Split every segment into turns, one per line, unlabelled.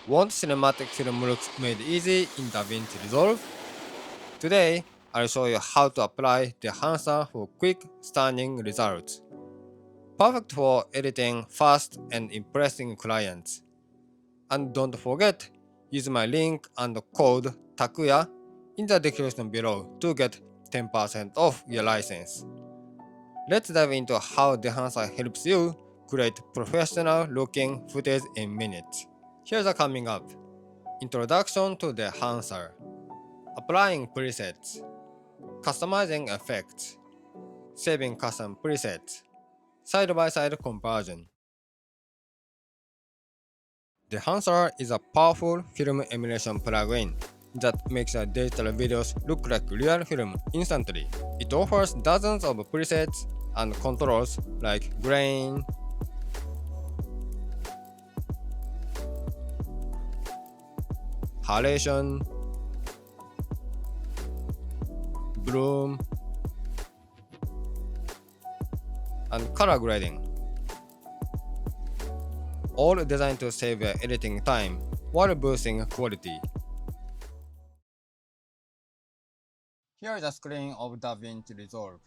Want cinematic film looks made easy in DaVinci Resolve? Today, I'll show you how to apply Dehancer for quick, stunning results. Perfect for editing fast and impressing clients. And don't forget, use my link and code TAKUYA in the description below to get 10% off your license. Let's dive into how Dehancer helps you create professional looking footage in minutes. Here's a coming up. Introduction to Dehancer. Applying presets. Customizing effects. Saving custom presets. Side-by-side comparison. Dehancer is a powerful film emulation plugin that makes your digital videos look like real film instantly. It offers dozens of presets and controls like grain, halation, bloom, and color grading, all designed to save your editing time while boosting quality. Here is a screen of DaVinci Resolve.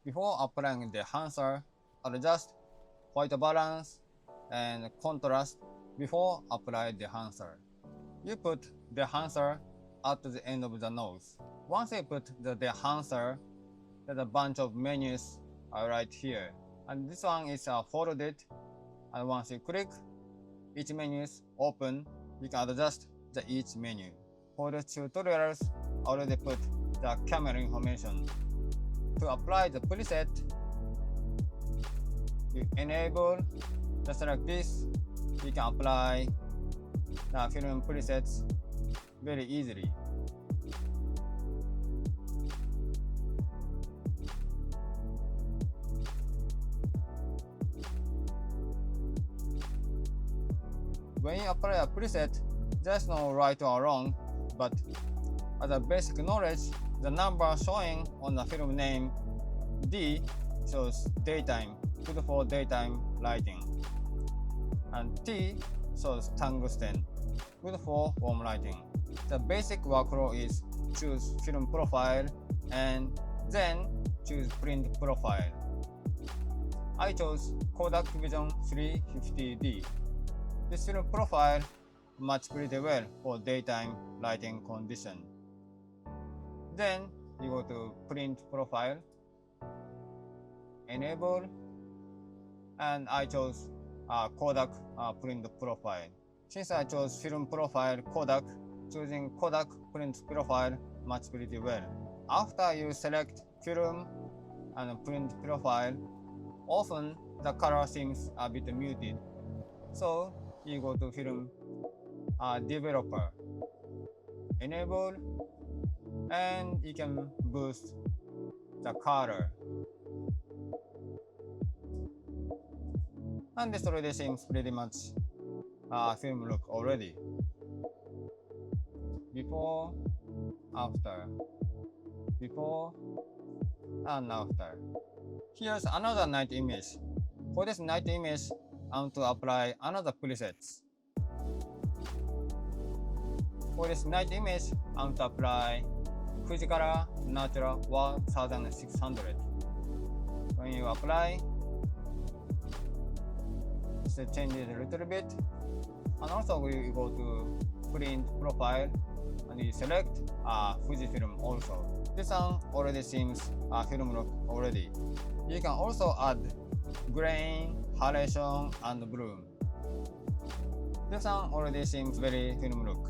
Before applying the enhancer, adjust white balance and contrast before apply the enhancer. You put the enhancer at the end of the nose. Once you put the enhancer, there's a bunch of menus right here. And this one is folded. And once you click, each menu is open. You can adjust each menu. For the tutorials, I already put the camera information. To apply the preset, you enable just like this. You can apply the film presets very easily. When you apply a preset, there's no right or wrong, but as a basic knowledge, the number showing on the film name D shows daytime, good for daytime lighting, and T shows tungsten, good for warm lighting. The basic workflow is choose film profile and then choose print profile. I chose Kodak Vision 350D. This film profile matches pretty well for daytime lighting condition. Then you go to print profile, enable, and I chose Kodak print profile. Since I chose film profile Kodak, choosing Kodak print profile matches pretty well. After you select film and print profile, often the color seems a bit muted. So you go to film developer, enable, and you can boost the color. And this already seems pretty much film look already. Before, after, before, and after. Here's another night image. For this night image, I want to apply another presets. For this night image, I want to apply Fujicolor Natural 1600. When you apply, just change it a little bit. And also you go to print profile and you select Fujifilm also. This one already seems film look already. You can also add grain, halation, and bloom. This one already seems very film look.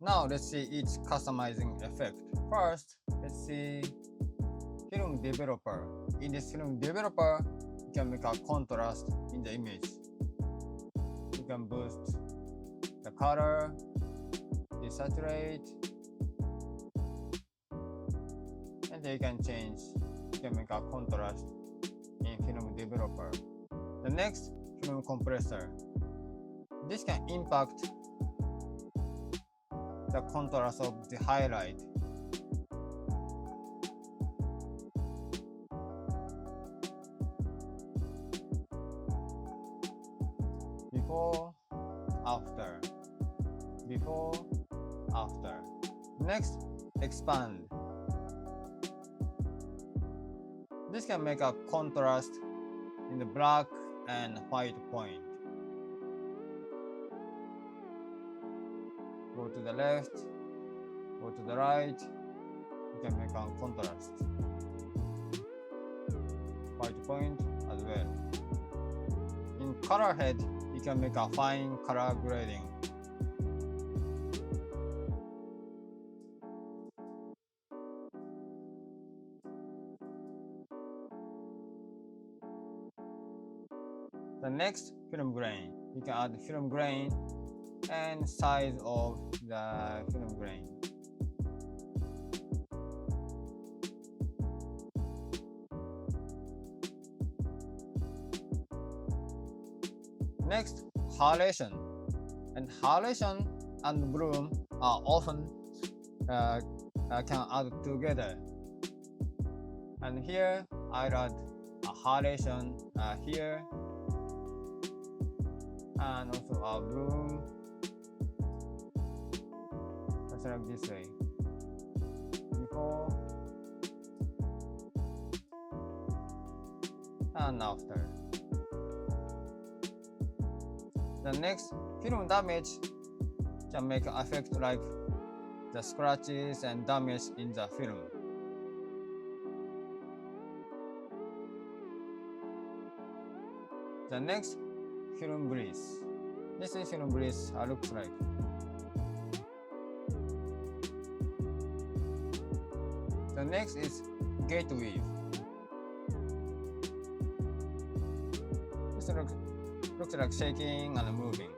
Now let's see each customizing effect. First, let's see film developer. In this film developer, you can make a contrast in the image. You can boost the color, desaturate, and then you can change. You can make a contrast in film developer. The next, film compressor. This can impact the contrast of the highlight. before, after, before, after. Next, expand. This can make a contrast in the black and white point. Go to the left, go to the right, you can make a contrast. White point as well. In color head, you can make a fine color grading. The next, film grain. You can add film grain and size of the film grain. Next, halation. And halation and bloom are often can add together. And here I'll add a halation here, and also a bloom. Let's like this way. Before and after. The next, film damage can make an effect like the scratches and damage in the film. The next, film grease. This is film grease looks like. The next is gate weave. This looks like shaking and moving.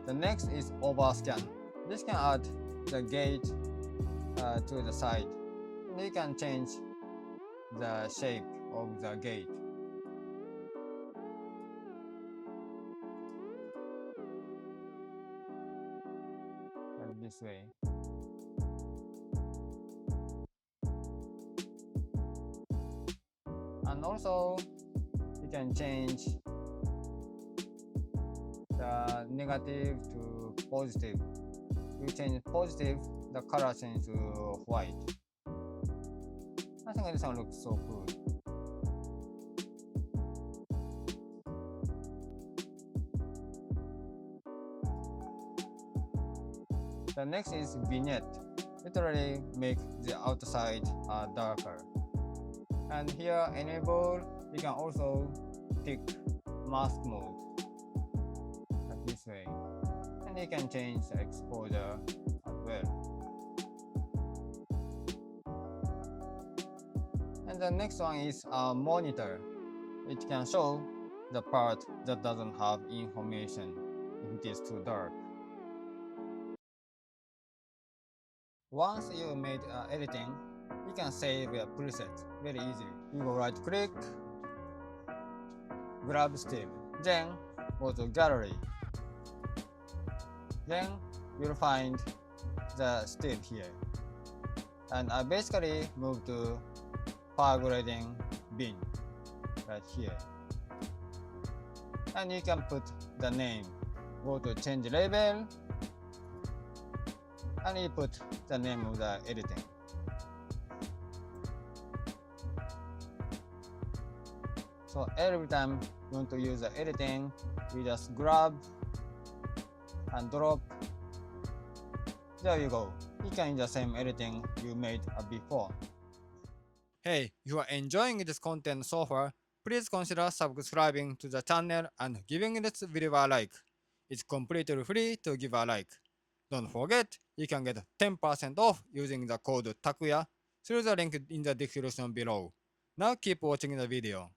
The next is overscan. This can add the gate to the side. And you can change the shape of the gate. Like this way. And also, you can change the negative to positive. You change positive, the color changes to white. I think this one looks so cool. The next is vignette. Literally make the outside darker. And here enable, you can also pick mask mode like this way. And you can change the exposure as well. And the next one is a monitor. It can show the part that doesn't have information if it is too dark. Once you made editing, you can save a preset very easily. You go right click, grab still, then go to gallery. Then you'll find the still here. And I basically move to power grading bin right here. And you can put the name. Go to change label, and you put the name of the editing. So every time you want to use the editing, you just grab and drop. There you go. You can use the same editing you made before. Hey, if you are enjoying this content so far, please consider subscribing to the channel and giving this video a like. It's completely free to give a like. Don't forget, you can get 10% off using the code TAKUYA through the link in the description below. Now keep watching the video.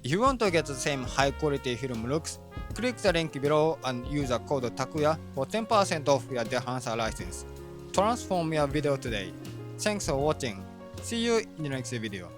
If you want to get the same high quality film looks, click the link below and use the code TAKUYA for 10% off your Dehancer license. Transform your video today. Thanks for watching. See you in the next video.